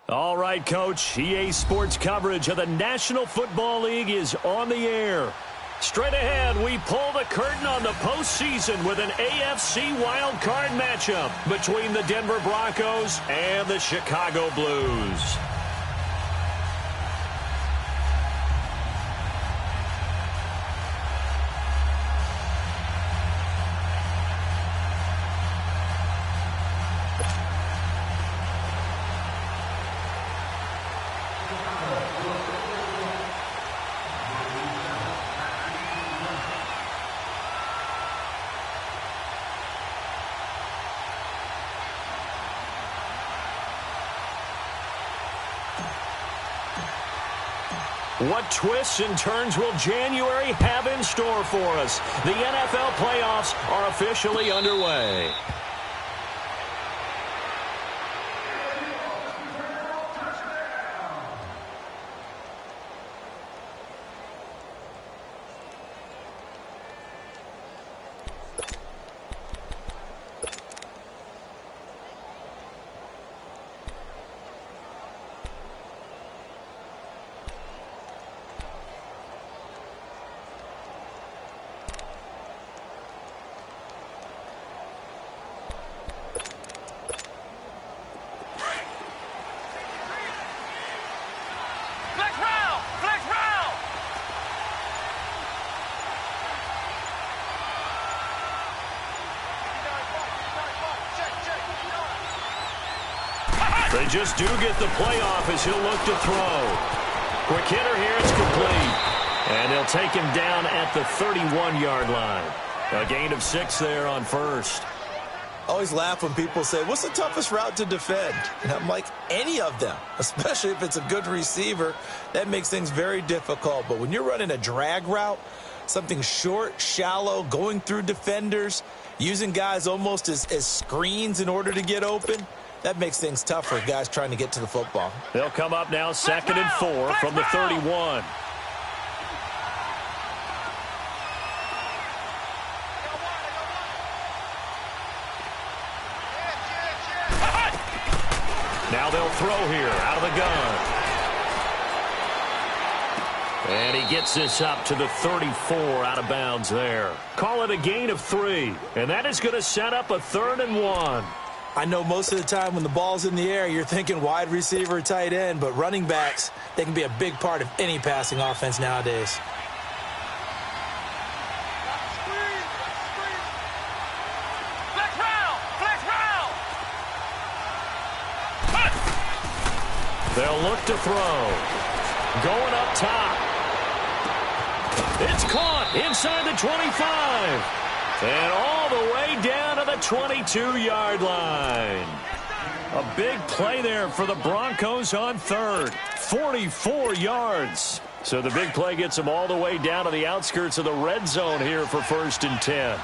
All right, Coach. EA Sports coverage of the National Football League is on the air. Straight ahead, we pull the curtain on the postseason with an AFC wildcard matchup between the Denver Broncos and the Chicago Blues. What twists and turns will January have in store for us? The NFL playoffs are officially underway. They just do get the playoff as he'll look to throw. Quick hitter here, it's complete. And they'll take him down at the 31-yard line. A gain of 6 there on first. I always laugh when people say, what's the toughest route to defend? And I'm like, any of them, especially if it's a good receiver. That makes things very difficult. But when you're running a drag route, something short, shallow, going through defenders, using guys almost as screens in order to get open, that makes things tough for guys trying to get to the football. They'll come up now 2nd and 4 from the 31. Now they'll throw here out of the gun. And he gets this up to the 34 out of bounds there. Call it a gain of 3. And that is going to set up a 3rd and 1. I know most of the time when the ball's in the air, you're thinking wide receiver, tight end, but running backs, they can be a big part of any passing offense nowadays. They'll look to throw. Going up top. It's caught inside the 25. And all the way down to the 22-yard line. A big play there for the Broncos on 3rd. 44 yards. So the big play gets them all the way down to the outskirts of the red zone here for 1st and 10.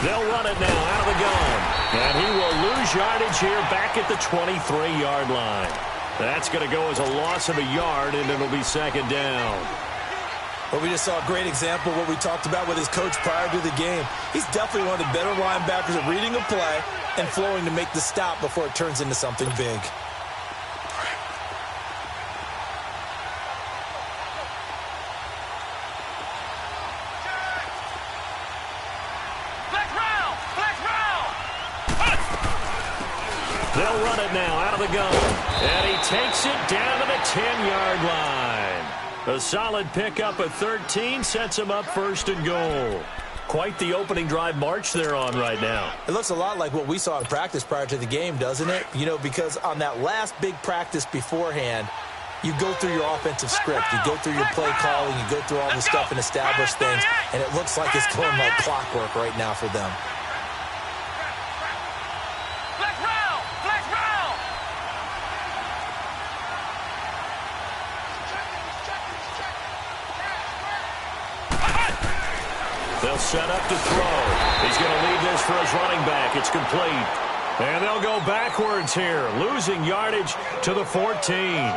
They'll run it now out of the gun. And he will lose yardage here back at the 23-yard line. That's going to go as a loss of a yard, and it'll be 2nd down. Well, we just saw a great example of what we talked about with his coach prior to the game. He's definitely one of the better linebackers at reading a play and flowing to make the stop before it turns into something big. They'll run it now out of the gun. And he takes it down to the 10-yard line. A solid pickup at 13 sets him up 1st and goal. Quite the opening drive march they're on right now. It looks a lot like what we saw in practice prior to the game, doesn't it? You know, because on that last big practice beforehand, you go through your offensive script. You go through your play calling. You go through all this stuff and establish things. And it looks like it's going like clockwork right now for them. They'll set up to throw. He's going to leave this for his running back. It's complete. And they'll go backwards here, losing yardage to the 14.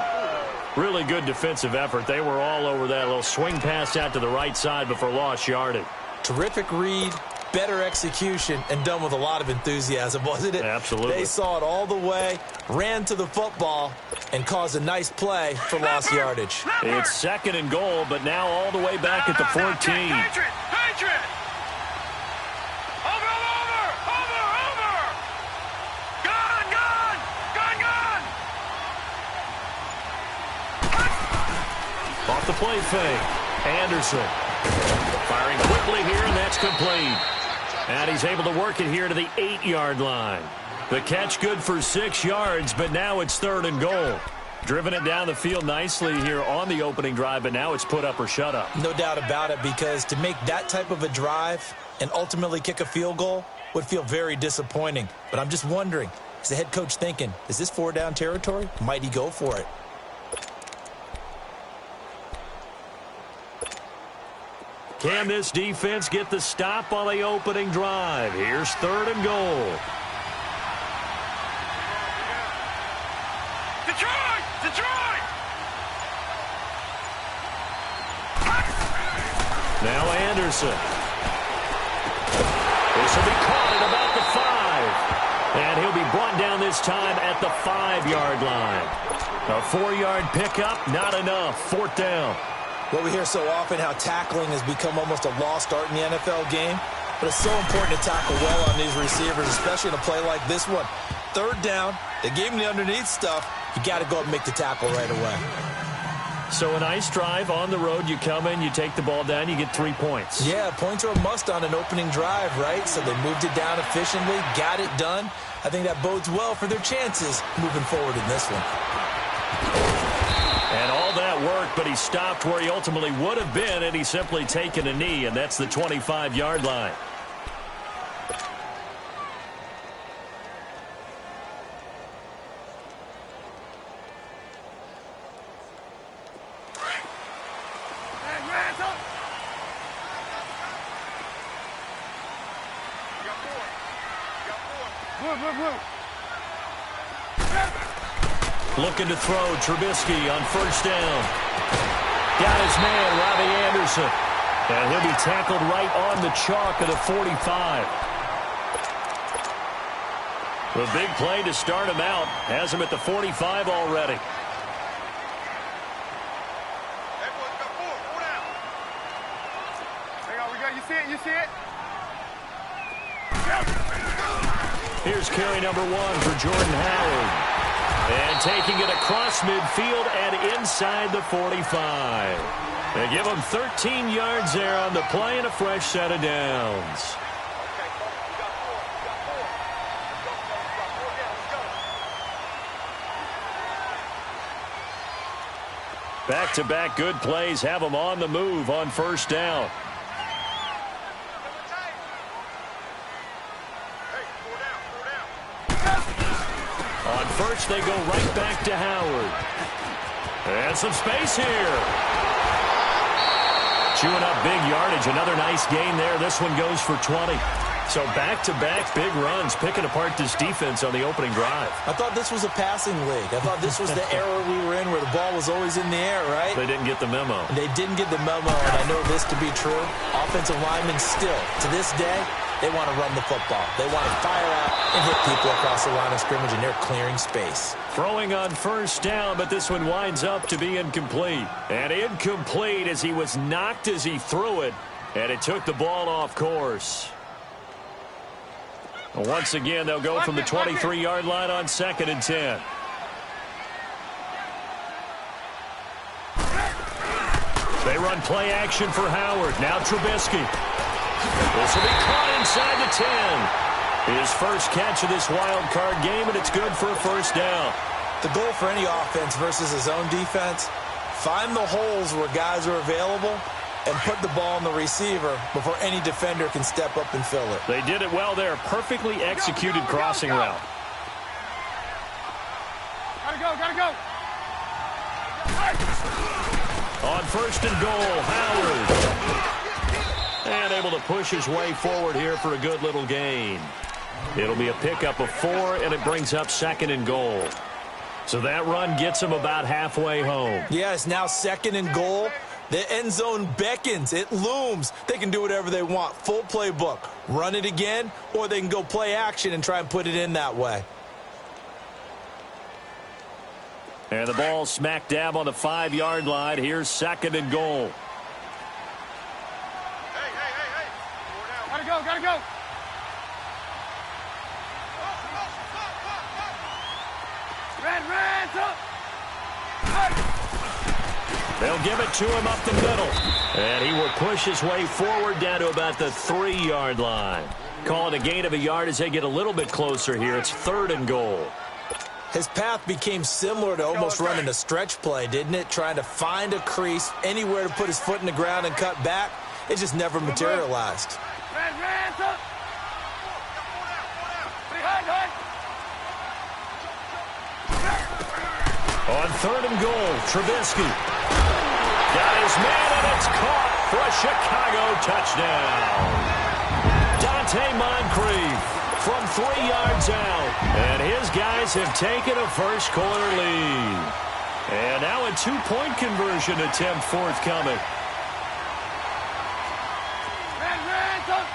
Really good defensive effort. They were all over that little swing pass out to the right side before lost yardage. Terrific read, better execution and done with a lot of enthusiasm, wasn't it? Absolutely. They saw it all the way, ran to the football, and caused a nice play for lost yardage. It's 2nd and goal, but now all the way back at the 14. Patriot! Over! Gone! Off the play fake. Anderson firing quickly here, and that's complete. And he's able to work it here to the 8-yard line. The catch good for 6 yards, but now it's 3rd and goal. Driven it down the field nicely here on the opening drive, but now it's put up or shut up. No doubt about it, because to make that type of a drive and ultimately kick a field goal would feel very disappointing. But I'm just wondering, is the head coach thinking, is this 4-down territory? Might he go for it? Can this defense get the stop on the opening drive? Here's 3rd and goal. Detroit! Now Anderson. This will be caught at about the 5. And he'll be brought down this time at the 5-yard line. A 4-yard pickup, not enough. 4th down. Well, we hear so often how tackling has become almost a lost art in the NFL game. But it's so important to tackle well on these receivers, especially in a play like this one. 3rd down, they gave him the underneath stuff. You got to go and make the tackle right away. So a nice drive on the road. You come in, you take the ball down, you get 3 points. Yeah, points are a must on an opening drive, right? So they moved it down efficiently, got it done. I think that bodes well for their chances moving forward in this one. And all that worked, but he stopped where he ultimately would have been, and he's simply taken a knee, and that's the 25-yard line. Looking to throw, Trubisky on 1st down. Got his man, Robbie Anderson. And he'll be tackled right on the chalk of the 45. The big play to start him out has him at the 45 already. Hang on, you see it? Here's carry number 1 for Jordan Howard. And taking it across midfield and inside the 45. They give him 13 yards there on the play and a fresh set of downs. Back-to-back good plays have them on the move on 1st down. On 1st, they go right back to Howard. And some space here. Chewing up big yardage. Another nice gain there. This one goes for 20. So back-to-back big runs, picking apart this defense on the opening drive. I thought this was a passing league. I thought this was the era we were in where the ball was always in the air, right? They didn't get the memo. They didn't get the memo, and I know this to be true. Offensive linemen still, to this day, they want to run the football. They want to fire out and hit people across the line of scrimmage, and they're clearing space. Throwing on 1st down, but this one winds up to be incomplete. And incomplete as he was knocked as he threw it, and it took the ball off course. Once again, they'll go from the 23-yard line on 2nd and 10. They run play action for Howard. Now Trubisky. This will be caught inside the 10. His first catch of this wild card game, and it's good for a 1st down. The goal for any offense versus his own defense, find the holes where guys are available and put the ball on the receiver before any defender can step up and fill it. They did it well there. Perfectly executed crossing route. Gotta go. On 1st and goal, Howard. And able to push his way forward here for a good little gain. It'll be a pickup of 4, and it brings up 2nd and goal. So that run gets him about halfway home. Yeah, it's now 2nd and goal. The end zone beckons. It looms. They can do whatever they want. Full playbook. Run it again, or they can go play action and try and put it in that way. And the ball smack dab on the 5-yard line. Here's 2nd and goal. Hey. Gotta go, gotta go. Red, up. They'll give it to him up the middle. And he will push his way forward down to about the 3-yard line. Call it a gain of a yard as they get a little bit closer here. It's 3rd and goal. His path became similar to almost running a stretch play, didn't it? Trying to find a crease, anywhere to put his foot in the ground and cut back. It just never materialized. Red, up. On 3rd and goal, Trubisky. Got his man, and it's caught for a Chicago touchdown. Dante Moncrief from 3 yards out. And his guys have taken a first-quarter lead. And now a 2-point conversion attempt forthcoming. Red, up.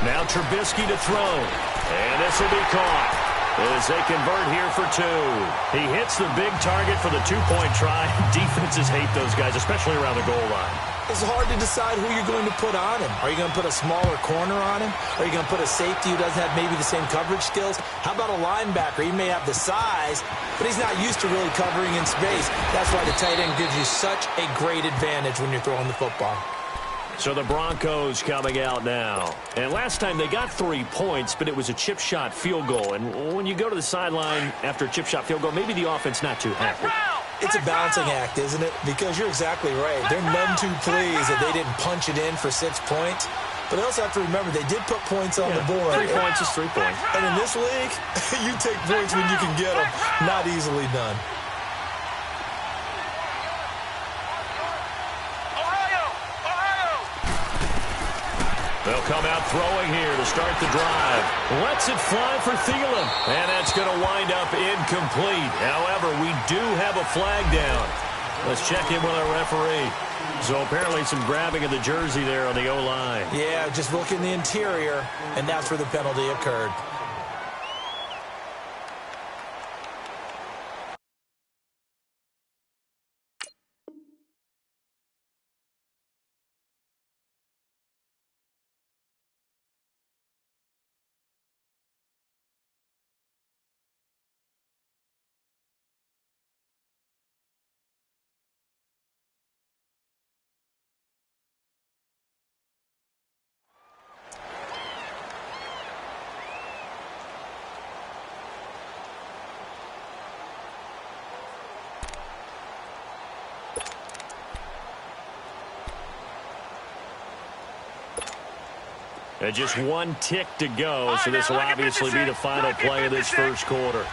Now Trubisky to throw. And this will be caught as they convert here for 2. He hits the big target for the 2-point try. Defenses hate those guys, especially around the goal line. It's hard to decide who you're going to put on him. Are you going to put a smaller corner on him? Are you going to put a safety who doesn't have maybe the same coverage skills? How about a linebacker? He may have the size, but he's not used to really covering in space. That's why the tight end gives you such a great advantage when you're throwing the football. So the Broncos coming out now. And last time they got 3 points, but it was a chip shot field goal. And when you go to the sideline after a chip shot field goal, maybe the offense not too happy. It's a balancing act, isn't it? Because you're exactly right. They're none too pleased that they didn't punch it in for 6 points. But they also have to remember they did put points on the board. 3 points is 3 points. And in this league, you take points when you can get them. Not easily done. They'll come out throwing here to start the drive. Lets it fly for Thielen. And that's going to wind up incomplete. However, we do have a flag down. Let's check in with our referee. So apparently some grabbing of the jersey there on the O-line. Yeah, just look in the interior, and that's where the penalty occurred. And just 1 tick to go, so this will obviously be the final play of this first quarter.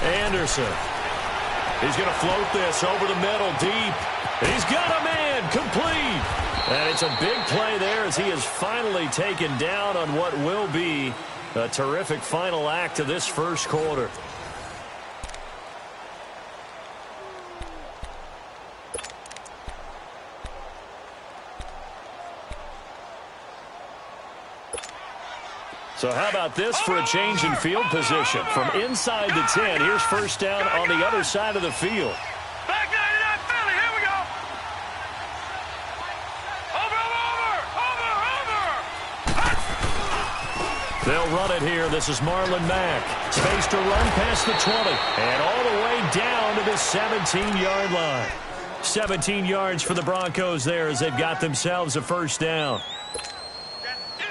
Anderson. He's going to float this over the middle, deep. He's got a man, complete. And it's a big play there as he is finally taken down on what will be a terrific final act of this first quarter. So how about this for a change in field position? From inside the 10, here's first down on the other side of the field. Back 99 Philly, here we go. Over. They'll run it here. This is Marlon Mack. Space to run past the 20. And all the way down to the 17-yard line. 17 yards for the Broncos there as they've got themselves a first down.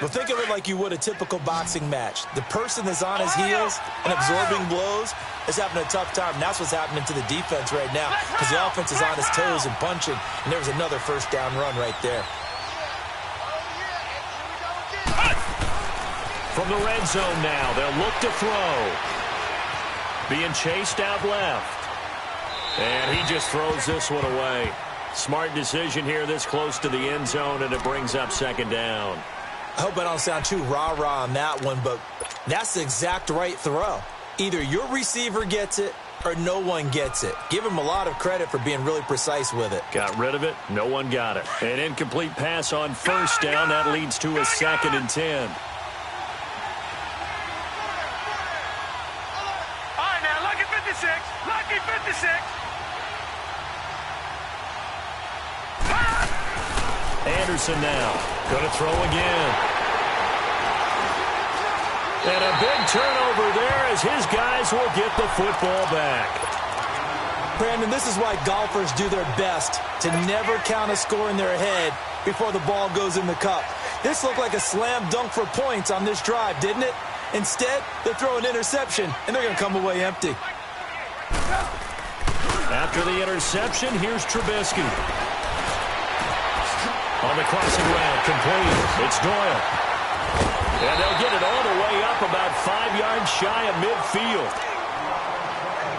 Well, think of it like you would a typical boxing match. The person that's on his heels and absorbing blows is having a tough time. And that's what's happening to the defense right now because the offense is on his toes and punching. And there was another first down run right there. From the red zone now, they'll look to throw. being chased out left. And he just throws this one away. Smart decision here this close to the end zone, and it brings up second down. I hope I don't sound too rah-rah on that one, but that's the exact right throw. Either your receiver gets it or no one gets it. Give him a lot of credit for being really precise with it. Got rid of it. No one got it. An incomplete pass on first down. That leads to a 2nd and 10. All right, now, lucky 56. Lucky 56. Anderson now. Going to throw again. And a big turnover there as his guys will get the football back. Brandon, this is why golfers do their best to never count a score in their head before the ball goes in the cup. This looked like a slam dunk for points on this drive, didn't it? Instead, they throw an interception, and they're going to come away empty. After the interception, here's Trubisky. On the crossing route, complete. It's Doyle. And they'll get it all the way up about 5 yards shy of midfield.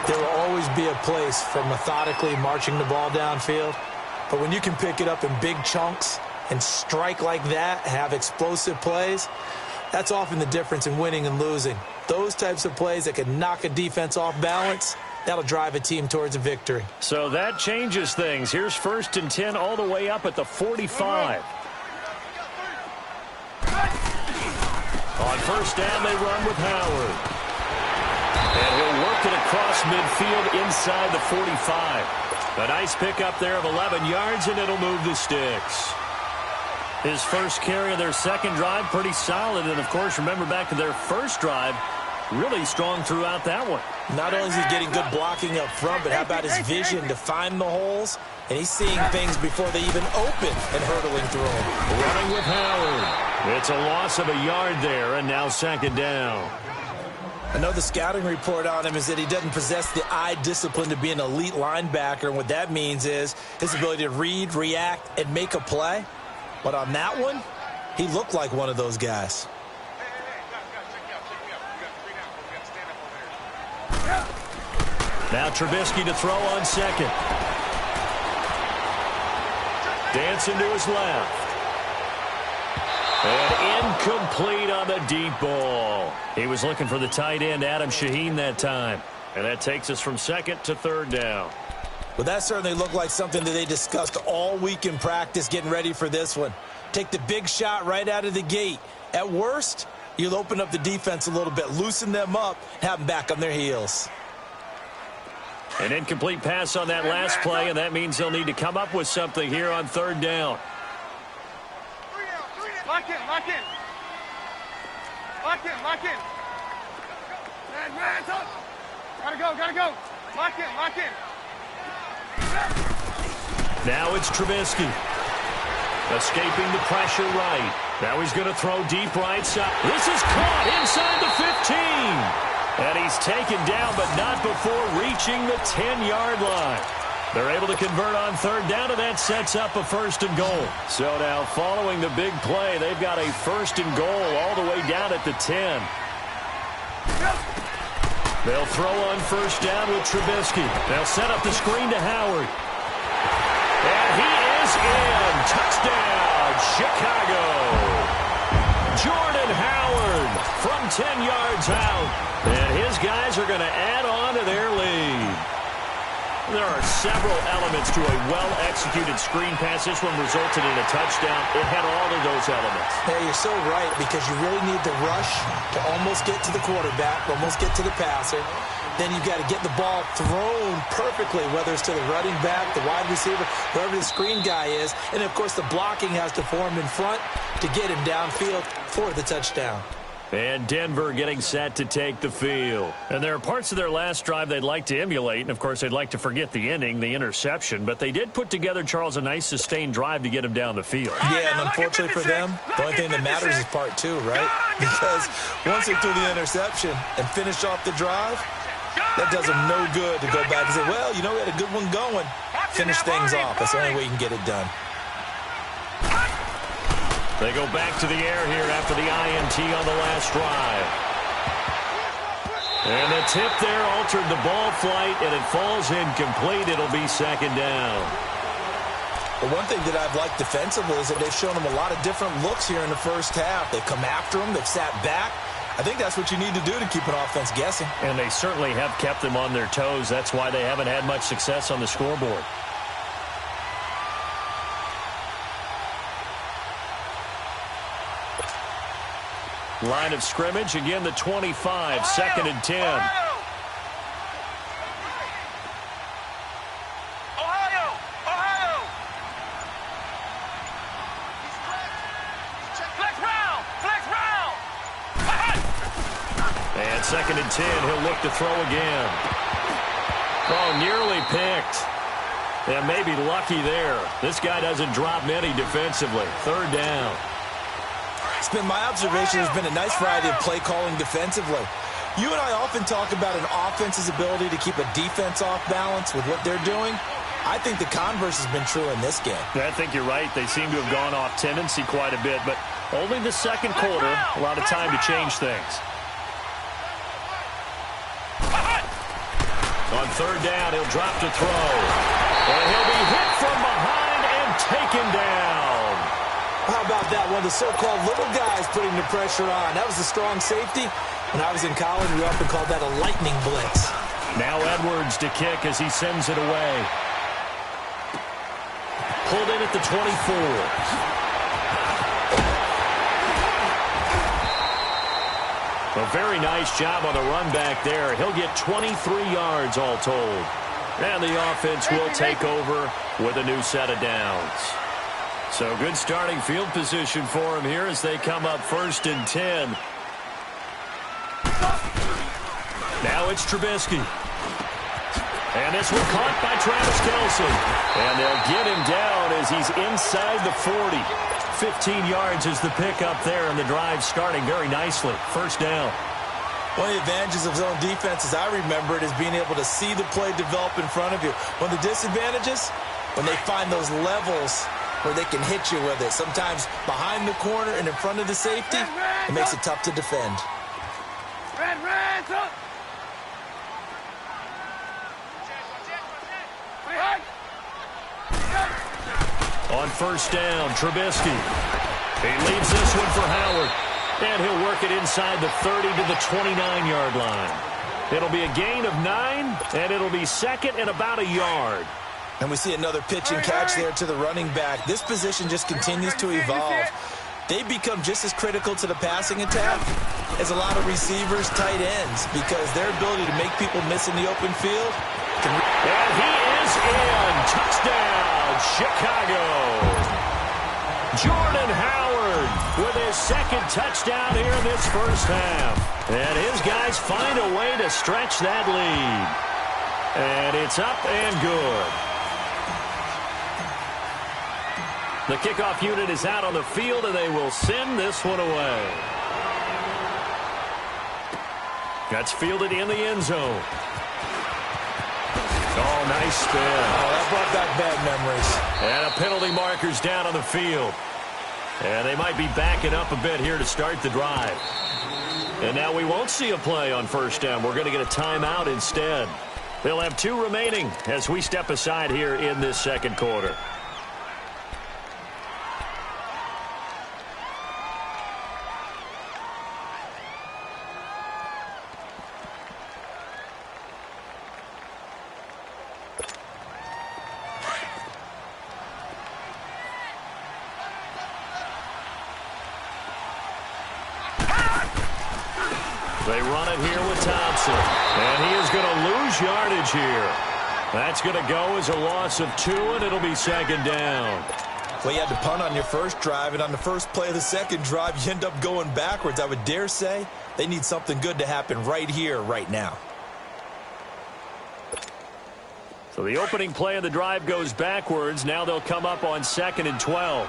There will always be a place for methodically marching the ball downfield. But when you can pick it up in big chunks and strike like that, have explosive plays, that's often the difference in winning and losing. Those types of plays that can knock a defense off balance, that'll drive a team towards a victory. So that changes things. Here's 1st and 10 all the way up at the 45. On first down, they run with Howard. And he'll work it across midfield inside the 45. A nice pickup there of 11 yards, and it'll move the sticks. His first carry of their second drive, pretty solid. And, of course, remember back to their first drive, really strong throughout that one. Not only is he getting good blocking up front, but how about his vision to find the holes? And he's seeing things before they even open and hurtling through them. Running with Howard. It's a loss of a yard there, and now 2nd down. I know the scouting report on him is that he doesn't possess the eye discipline to be an elite linebacker, and what that means is his ability to read, react, and make a play. But on that one, he looked like one of those guys. Now Trubisky to throw on second. Dancing to his left. And incomplete on the deep ball. He was looking for the tight end, Adam Shaheen, that time. And that takes us from 2nd to 3rd down. Well, that certainly looked like something that they discussed all week in practice getting ready for this one. Take the big shot right out of the gate. At worst, you'll open up the defense a little bit, loosen them up, have them back on their heels. An incomplete pass on that last play, and that means they'll need to come up with something here on 3rd down. Lock in, lock in. Lock in, lock in. Man, up. Gotta go. Lock in. Now it's Trubisky. Escaping the pressure right. Now he's going to throw deep right side. This is caught inside the 15. And he's taken down, but not before reaching the 10-yard line. They're able to convert on 3rd down, and that sets up a 1st and goal. So now following the big play, they've got a 1st and goal all the way down at the 10. They'll throw on 1st down with Trubisky. They'll set up the screen to Howard. And he is in. Touchdown, Chicago. Jordan Howard from 10 yards out. And his guys are going to add on to their lead. There are several elements to a well-executed screen pass. This one resulted in a touchdown. It had all of those elements. Yeah, you're so right, because you really need the rush to almost get to the quarterback, almost get to the passer. Then you've got to get the ball thrown perfectly, whether it's to the running back, the wide receiver, whoever the screen guy is. And, of course, the blocking has to form in front to get him downfield for the touchdown. And Denver getting set to take the field. And there are parts of their last drive they'd like to emulate. And, of course, they'd like to forget the ending, the interception. But they did put together, Charles, a nice sustained drive to get him down the field. Yeah, and unfortunately for them, the only thing that matters is part 2, right? Because once they threw the interception and finished off the drive, that does them no good to go back and say, well, you know, we had a good one going. Finish things off. That's the only way you can get it done. They go back to the air here after the INT on the last drive. And the tip there altered the ball flight, and it falls incomplete. It'll be second down. The one thing that I've liked defensively is that they've shown them a lot of different looks here in the first half. They've come after them. They've sat back. I think that's what you need to do to keep an offense guessing. And they certainly have kept them on their toes. That's why they haven't had much success on the scoreboard. Line of scrimmage, again the 25, second and 10. And second and 10, he'll look to throw again. Oh, nearly picked. Yeah, maybe lucky there. This guy doesn't drop many defensively. Third down. It's been my observation there's been a nice variety of play calling defensively. You and I often talk about an offense's ability to keep a defense off balance with what they're doing. I think the converse has been true in this game. I think you're right. They seem to have gone off tendency quite a bit, but only the second quarter, a lot of time to change things. On third down, he'll drop to throw. And he'll be hit from behind and taken down. How about that? One of the so-called little guys putting the pressure on. That was a strong safety. When I was in college, we often called that a lightning blitz. Now Edwards to kick as he sends it away. Pulled in at the 24. A very nice job on the run back there. He'll get 23 yards all told. And the offense will take over with a new set of downs. So good starting field position for him here as they come up first and 10. Now it's Trubisky. And this one caught by Travis Kelce. And they'll get him down as he's inside the 40. 15 yards is the pickup there, and the drive starting very nicely. First down. One of the advantages of zone defense, as I remember it, is being able to see the play develop in front of you. One of the disadvantages, when they find those levels where they can hit you with it. Sometimes behind the corner and in front of the safety, it makes it tough to defend. On first down, Trubisky. He leaves this one for Howard. And he'll work it inside the 30 to the 29-yard line. It'll be a gain of 9, and it'll be second and about a yard. And we see another pitch and catch there to the running back. This position just continues to evolve. They become just as critical to the passing attack as a lot of receivers, tight ends, because their ability to make people miss in the open field. And he is in. Touchdown, Chicago. Jordan Howard with his second touchdown here in this first half. And his guys find a way to stretch that lead. And it's up and good. The kickoff unit is out on the field, and they will send this one away. That's fielded in the end zone. Oh, nice spin. Oh, that brought back bad memories. And a penalty marker's down on the field. And they might be backing up a bit here to start the drive. And now we won't see a play on first down. We're going to get a timeout instead. They'll have 2 remaining as we step aside here in this second quarter. They run it here with Thompson. And he is going to lose yardage here. That's going to go as a loss of 2, and it'll be second down. Well, you had to punt on your first drive, and on the first play of the second drive, you end up going backwards. I would dare say they need something good to happen right here, right now. So the opening play of the drive goes backwards. Now they'll come up on 2nd and 12.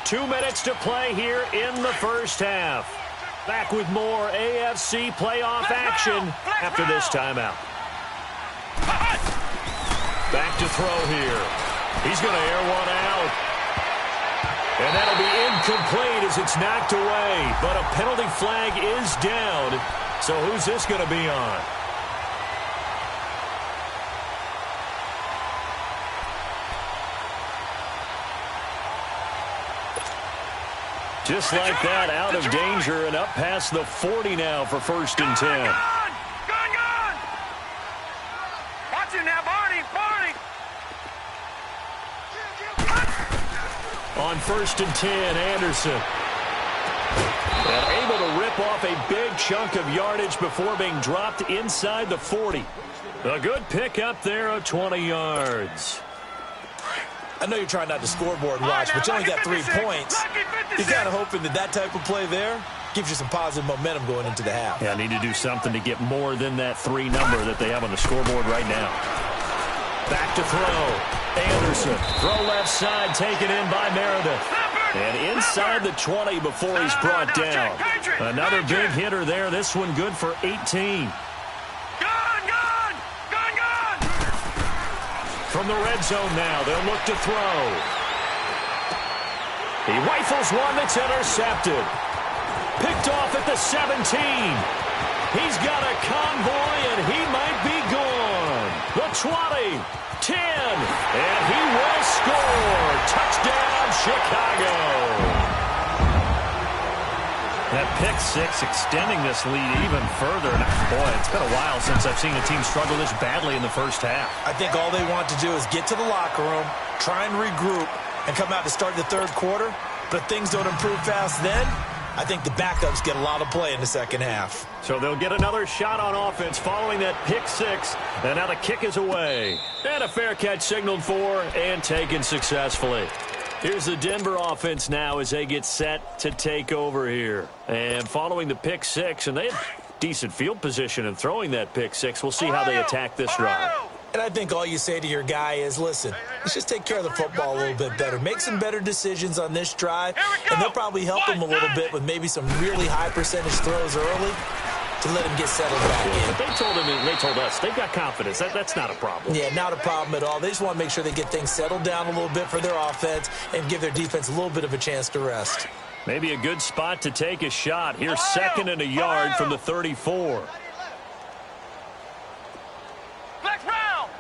Two minutes to play here in the first half. Back with more AFC playoff action after this timeout. Back to throw here. He's going to air one out. And that'll be incomplete as it's knocked away. But a penalty flag is down. So who's this going to be on? Just like that, out of danger and up past the 40 now for 1st and 10. Gone! Watch him now, Barney! On 1st and 10, Anderson. And able to rip off a big chunk of yardage before being dropped inside the 40. A good pickup there of 20 yards. I know you're trying not to scoreboard watch, but you only got 3 points. You're kind of hoping that type of play there gives you some positive momentum going into the half. Yeah, I need to do something to get more than that 3 number that they have on the scoreboard right now. Back to throw. Anderson. Throw left side, taken in by Meredith. And inside the 20 before he's brought down. Another big hitter there. This one good for 18. From the red zone now, they'll look to throw. He rifles one that's intercepted. Picked off at the 17. He's got a convoy, and he might be gone. The 20, 10, and he will score. Touchdown, Chicago. That pick six extending this lead even further. And boy, it's been a while since I've seen a team struggle this badly in the first half. I think all they want to do is get to the locker room, try and regroup, and come out to start the third quarter. But if things don't improve fast then, I think the backups get a lot of play in the second half. So they'll get another shot on offense following that pick six. And now the kick is away. And a fair catch signaled for and taken successfully. Here's the Denver offense now as they get set to take over here. And following the pick six, and they have decent field position in throwing that pick six. We'll see how they attack this drive. And I think all you say to your guy is, listen, let's just take care of the football a little bit better. Make some better decisions on this drive, and they'll probably help him a little bit with maybe some really high percentage throws early to let him get settled back in. But they told us they've got confidence. That's not a problem. Yeah, not a problem at all. They just want to make sure they get things settled down a little bit for their offense and give their defense a little bit of a chance to rest. Maybe a good spot to take a shot. Here's 2nd and a yard from the 34. Flex round!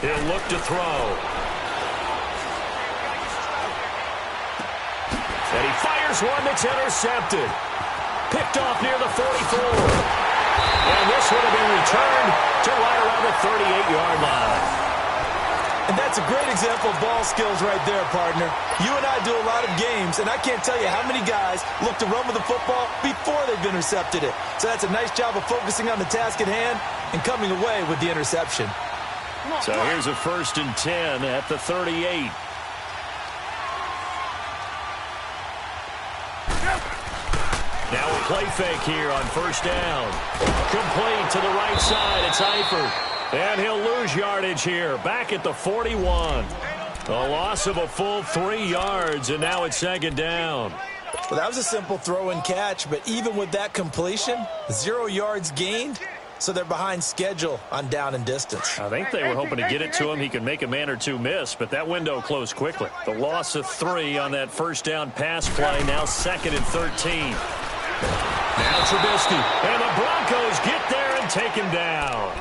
He'll look to throw. And he fires one that's intercepted. Picked off near the 44. And this would have been returned to right around the 38-yard line. And that's a great example of ball skills right there, partner. You and I do a lot of games, and I can't tell you how many guys look to run with the football before they've intercepted it. So that's a nice job of focusing on the task at hand and coming away with the interception. So here's a 1st and 10 at the 38. Now a play fake here on 1st down. Complete to the right side. It's Eifert. And he'll lose yardage here. Back at the 41. A loss of a full 3 yards, and now it's 2nd down. Well, that was a simple throw and catch, but even with that completion, 0 yards gained, so they're behind schedule on down and distance. I think they were hoping to get it to him. He could make a man or two miss, but that window closed quickly. The loss of 3 on that 1st down pass play, now 2nd and 13. Now Trubisky, and the Broncos get there and take him down.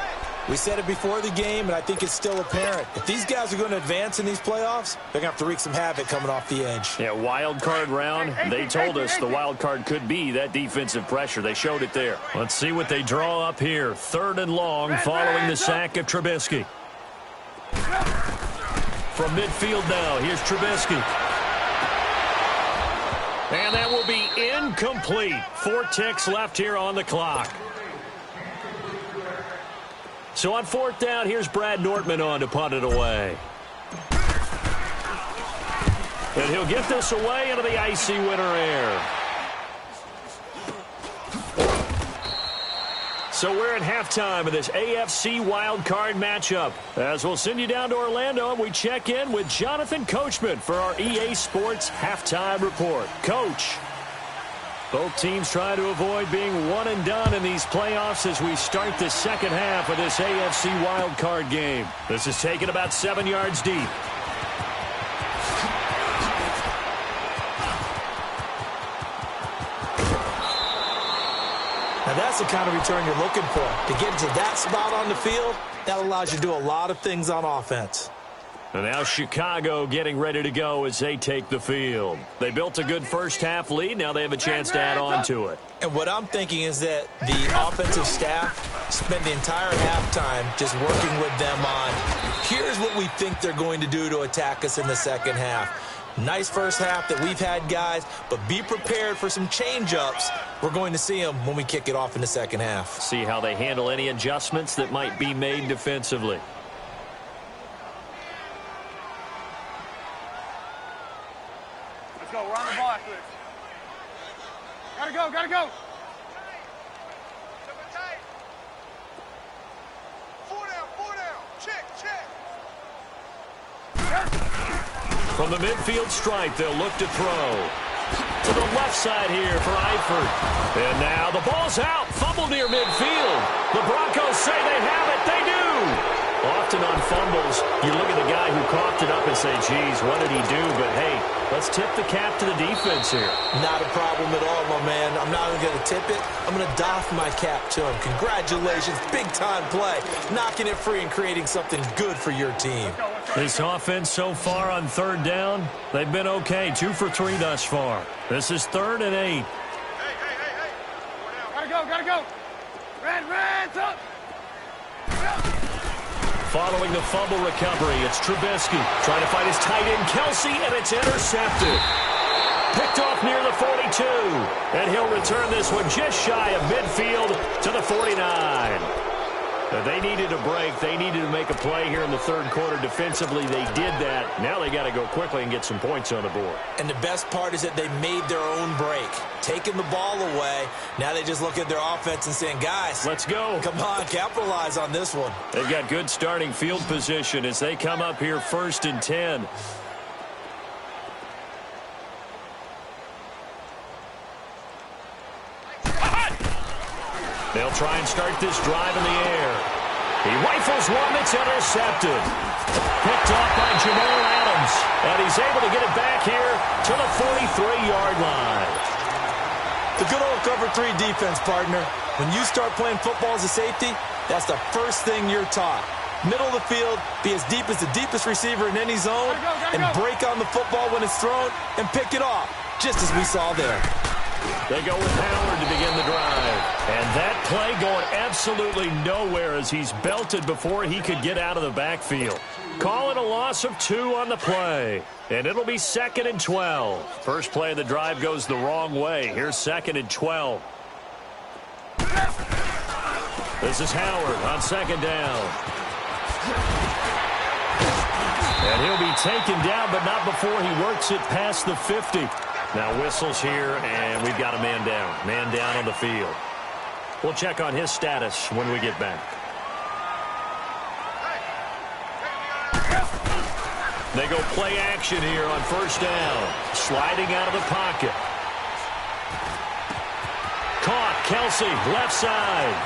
We said it before the game, and I think it's still apparent. If these guys are going to advance in these playoffs, they're going to have to wreak some havoc coming off the edge. Yeah, wild card round. They told us the wild card could be that defensive pressure. They showed it there. Let's see what they draw up here. 3rd and long following the sack of Trubisky. From midfield now, here's Trubisky. And that will be incomplete. 4 ticks left here on the clock. So on 4th down, here's Brad Nortman on to punt it away. And he'll get this away into the icy winter air. So we're at halftime of this AFC wildcard matchup. As we'll send you down to Orlando, and we check in with Jonathan Coachman for our EA Sports Halftime Report. Coach. Both teams trying to avoid being one and done in these playoffs as we start the second half of this AFC wildcard game. This is taken about 7 yards deep. Now that's the kind of return you're looking for. To get to that spot on the field, that allows you to do a lot of things on offense. And now Chicago getting ready to go as they take the field. They built a good first-half lead. Now they have a chance to add on to it. And what I'm thinking is that the offensive staff spent the entire halftime just working with them on, here's what we think they're going to do to attack us in the second half. Nice first half that we've had, guys, but be prepared for some change-ups. We're going to see them when we kick it off in the second half. See how they handle any adjustments that might be made defensively. Let's go. We're on the ball after this. Gotta go. Gotta go. Four down. Check. From the midfield stripe, they'll look to throw. To the left side here for Eifert. And now the ball's out. Fumble near midfield. The Broncos say they have it. They do. Often on fumbles, you look at the guy who coughed it up and say, geez, what did he do? But, hey, let's tip the cap to the defense here. Not a problem at all, my man. I'm not even going to tip it. I'm going to doff my cap to him. Congratulations. Big-time play. Knocking it free and creating something good for your team. This offense so far on third down, they've been okay. 2 for 3 thus far. This is 3rd and 8. Hey. Gotta go. Red, up. Following the fumble recovery, it's Trubisky trying to find his tight end, Kelsey, and it's intercepted. Picked off near the 42, and he'll return this one just shy of midfield to the 49. They needed a break. They needed to make a play here in the third quarter. Defensively, they did that. Now they got to go quickly and get some points on the board. And the best part is that they made their own break. Taking the ball away. Now they just look at their offense and saying, guys, let's go. Come on, capitalize on this one. They've got good starting field position as they come up here 1st and 10. They'll try and start this drive in the air. He rifles one that's intercepted. Picked off by Jamal Adams. And he's able to get it back here to the 43-yard line. The good old cover 3 defense, partner. When you start playing football as a safety, that's the first thing you're taught. Middle of the field, be as deep as the deepest receiver in any zone, and break on the football when it's thrown and pick it off, just as we saw there. They go with Howard to begin the drive. And that play going absolutely nowhere as he's belted before he could get out of the backfield. Call it a loss of 2 on the play. And it'll be 2nd and 12. First play of the drive goes the wrong way. Here's 2nd and 12. This is Howard on 2nd down. And he'll be taken down, but not before he works it past the 50. Now whistles here, and we've got a man down. Man down on the field. We'll check on his status when we get back. They go play action here on 1st down. Sliding out of the pocket. Caught, Kelsey, left side.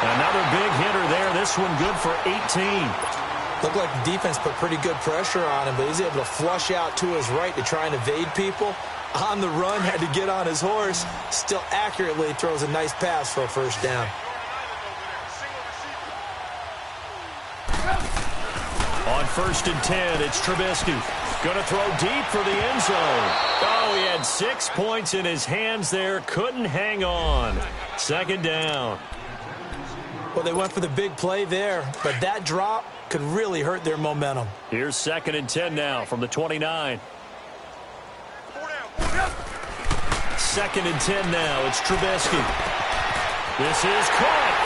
Another big hitter there. This one good for 18. Looked like the defense put pretty good pressure on him, but he's able to flush out to his right to try and evade people. On the run, had to get on his horse. Still accurately throws a nice pass for a 1st down. On 1st and 10, it's Trubisky. Going to throw deep for the end zone. Oh, he had 6 points in his hands there. Couldn't hang on. 2nd down. Well, they went for the big play there, but that drop could really hurt their momentum. Here's 2nd and 10 now from the 29. 2nd and 10 now. It's Trubisky. This is caught.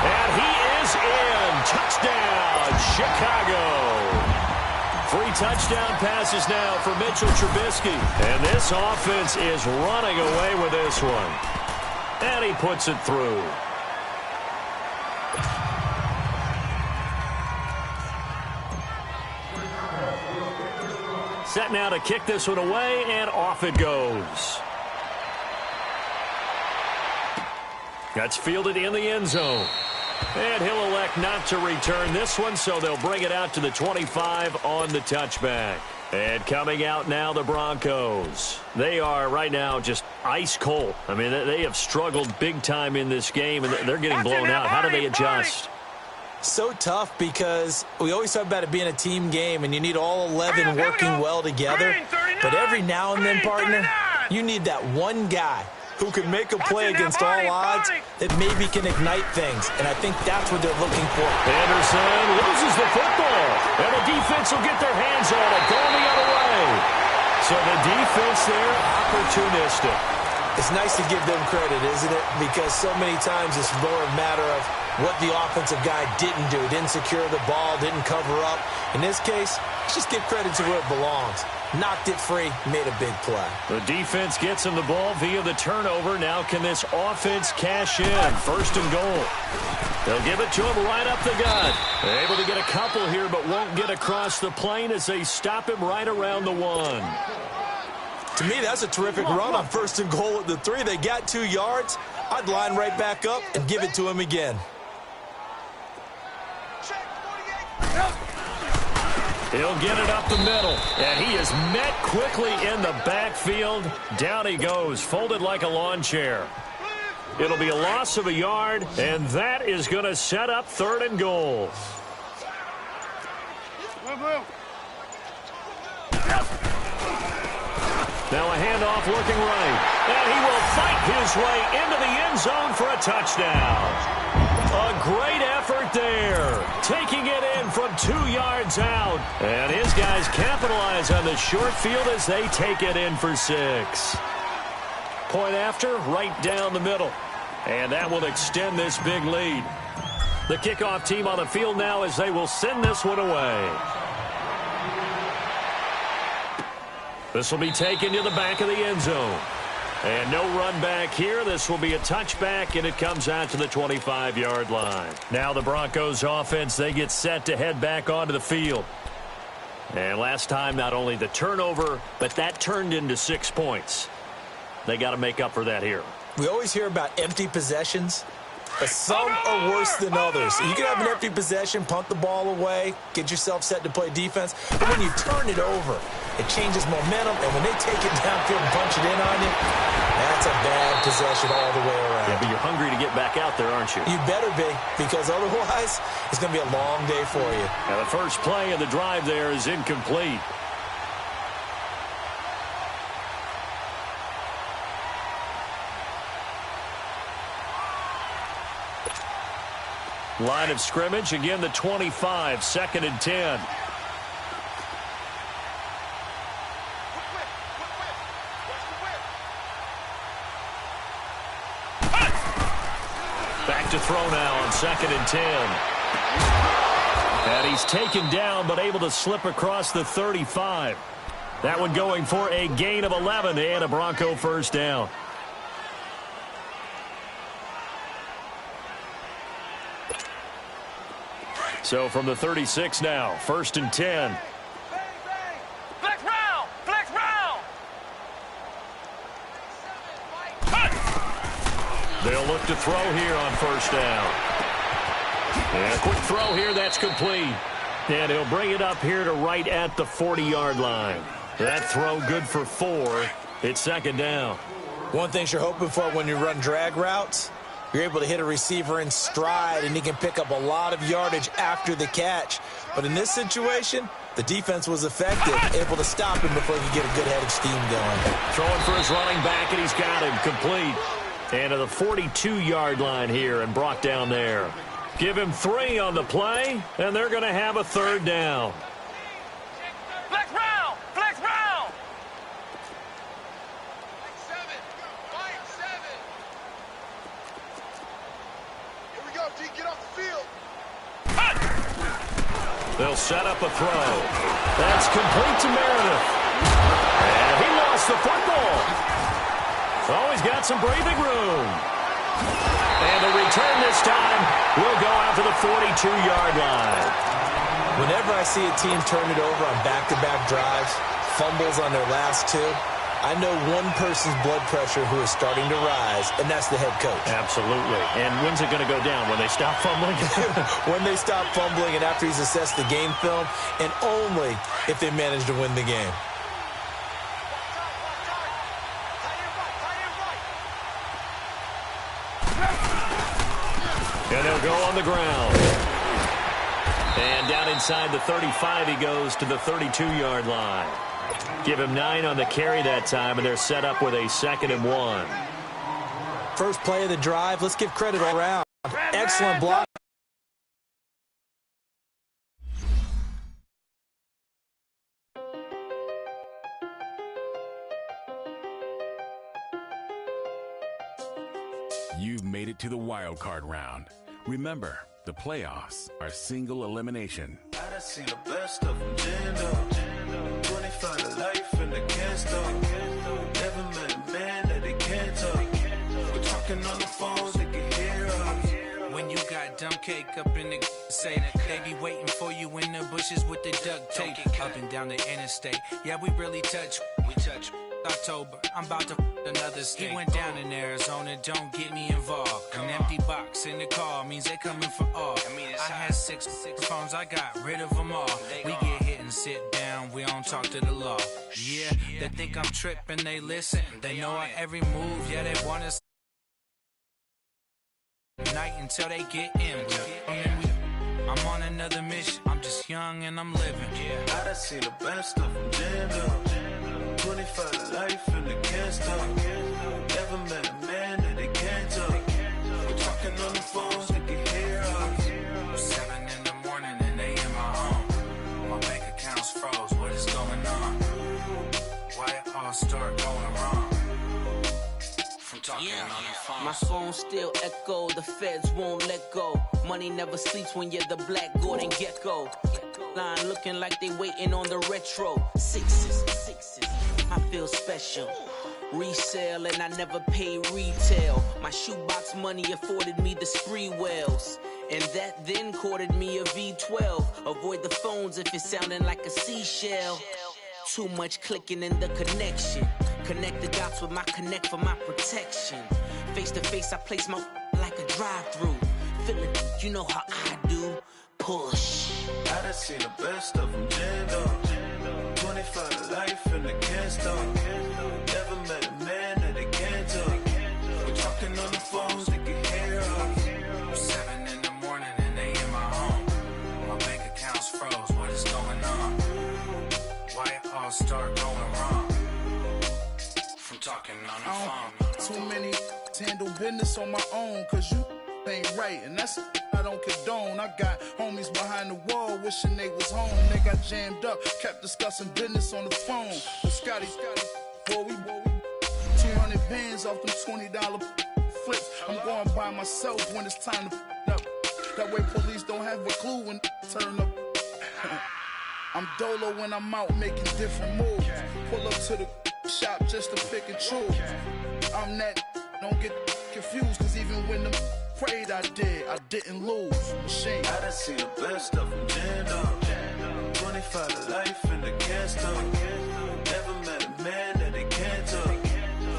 And he is in. Touchdown, Chicago. 3 touchdown passes now for Mitchell Trubisky. And this offense is running away with this one. And he puts it through. set now to kick this one away, and off it goes. That's fielded in the end zone. And he'll elect not to return this one, so they'll bring it out to the 25 on the touchback. And coming out now, the Broncos. They are right now just ice cold. I mean, they have struggled big time in this game, and they're getting blown out. How do they adjust? So tough because we always talk about it being a team game, and you need all 11 working well together. But every now and then, partner, you need that one guy who can make a play against all odds that maybe can ignite things. And I think that's what they're looking for. Anderson loses the football. And the defense will get their hands on it. Going the other way. So the defense there, opportunistic. It's nice to give them credit, isn't it? Because so many times it's more a matter of what the offensive guy didn't do. Didn't secure the ball, didn't cover up. In this case, let's just give credit to where it belongs. Knocked it free, made a big play. The defense gets him the ball via the turnover. Now can this offense cash in? First and goal. They'll give it to him right up the gut. They're able to get a couple here, but won't get across the plane as they stop him right around the 1. To me, that's a terrific run on first and goal at the 3. They got 2 yards. I'd line right back up and give it to him again. He'll get it up the middle, and he is met quickly in the backfield. Down he goes, folded like a lawn chair. It'll be a loss of a yard, and that is going to set up third and goal. Now a handoff looking right, and he will fight his way into the end zone for a touchdown. A great effort there, taking it in from 2 yards out. And his guys capitalize on the short field as they take it in for 6. Point after, right down the middle. And that will extend this big lead. The kickoff team on the field now as they will send this one away. This will be taken to the back of the end zone. And no run back here. This will be a touchback, and it comes out to the 25-yard line. Now the Broncos offense, they get set to head back onto the field. And last time, not only the turnover, but that turned into 6 points. They got to make up for that here. We always hear about empty possessions, but some are worse than others. You can have an empty possession, punt the ball away, get yourself set to play defense. But when you turn it over, it changes momentum, and when they take it downfield and punch it in on you, that's a bad possession all the way around. Yeah, but you're hungry to get back out there, aren't you? You better be, because otherwise it's going to be a long day for you. Now the first play of the drive there is incomplete. Line of scrimmage, again the 25, 2nd and 10. Back to throw now on 2nd and 10. And he's taken down but able to slip across the 35. That one going for a gain of 11 and a Bronco first down. So from the 36 now, 1st and 10. Flex round! Flex round! They'll look to throw here on first down. And a quick throw here, that's complete. And he'll bring it up here to right at the 40-yard line. That throw good for 4. It's 2nd down. One thing you're hoping for when you run drag routes, you're able to hit a receiver in stride, and he can pick up a lot of yardage after the catch. But in this situation, the defense was effective, able to stop him before he could get a good head of steam going. Throwing for his running back, and he's got him complete. And to the 42-yard line here and brought down there. Give him 3 on the play, and they're going to have a 3rd down. Flex round! Flex round! Here we go, D. Get off the field. They'll set up a throw. That's complete to Meredith. And he lost the football. Oh, he's got some breathing room. And the return this time will go out to the 42-yard line. Whenever I see a team turn it over on back-to-back drives, fumbles on their last two, I know one person's blood pressure who is starting to rise, and that's the head coach. Absolutely. And when's it going to go down? When they stop fumbling? When they stop fumbling and after he's assessed the game film, and only if they manage to win the game. And they'll go on the ground. And down inside the 35, he goes to the 32-yard line. Give him 9 on the carry that time, and they're set up with a 2nd and 1. First play of the drive. Let's give credit all around. Excellent block. You've made it to the wild card round. Remember, the playoffs are single elimination. I done seen the best of them, Jando. 25 to life and they can't stop. Never met a man that they can't talk. We're talking on the phones, they can hear us. When you got dumb cake up in the say that they be waiting for you in the bushes with the duct tape. Up and down the interstate. Yeah, we really touch. We touch. October, I'm about to another state. He went down in Arizona, don't get me involved. An empty box in the car means they coming for all. I had six phones, I got rid of them all. We get hit and sit down, we don't talk to the law. Yeah, they think I'm tripping, they listen. They know our every move, yeah, they want us night until they get in. I'm on another mission, I'm just young and I'm living. I done seen the best of them, Jando. 25 to life and they can't stop. Never met a man that they can't talk. We're talking on the phones, they can hear us. 7 in the morning and they in my home. My bank account's froze, what is going on? Why it all start going wrong? From talking on the phone. My phone still echo, the feds won't let go. Money never sleeps when you're the black Gordon Gecko. Line looking like they waiting on the retro. Sixes, I feel special. Resale and I never pay retail. My shoebox money afforded me the spree wells. And that then courted me a V12. Avoid the phones if it's sounding like a seashell. Too much clicking in the connection. Connect the dots with my connect for my protection. Face to face, I place my like a drive-through. Feeling, you know how I do. Push. I done seen the best of them, Jando. 25 to life and they can't stop. Never met a man that they can't talk. We're talking on the phones, they can hear us. 7 in the morning and they in my home. My bank account's froze, what is going on? Why it all start going wrong? From talking on the phone. Too many handle business on my own, cause you ain't right, and that's I don't condone. I got homies behind the wall wishing they was home. They got jammed up, kept discussing business on the phone. But Scotty, boy, we 200 bands off them $20 flips. I'm going by myself when it's time to up. That way police don't have a clue when turn up. I'm dolo when I'm out making different moves. Pull up to the shop just to pick and choose. I'm that, don't get confused, cause even when the prayed I didn't lose. Machine. I done seen the best of them, Jando. 25 to life and they can't stop. Never met a man that they can't talk.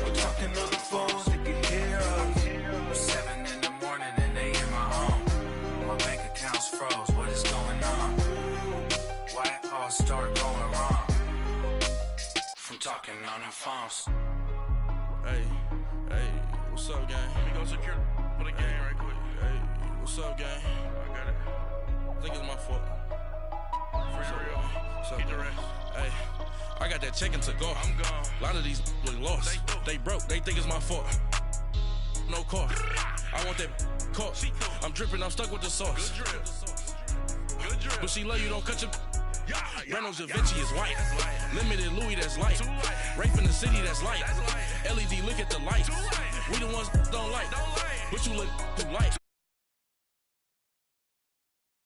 We're talking on the phones, they can hear us. 7 in the morning and they in my home. My bank account's froze, what is going on? Why it all start going wrong? From talking on the phones. Hey, what's up, gang? Let me go secure for the game right quick. Hey, what's up, gang? I got it. I think it's my fault. For real. What's up, get the rest. Hey, I got that chicken to go. I'm gone. A lot of these look lost. They broke. They think it's my fault. No car. I want that caught. I'm dripping. I'm stuck with the sauce. Good drip. But she love you. Don't cut your. Reynolds Da Vinci is white. Limited Louis, that's light. Rape in the city, that's light. LED, look at the light. We the ones don't like. But you look too light.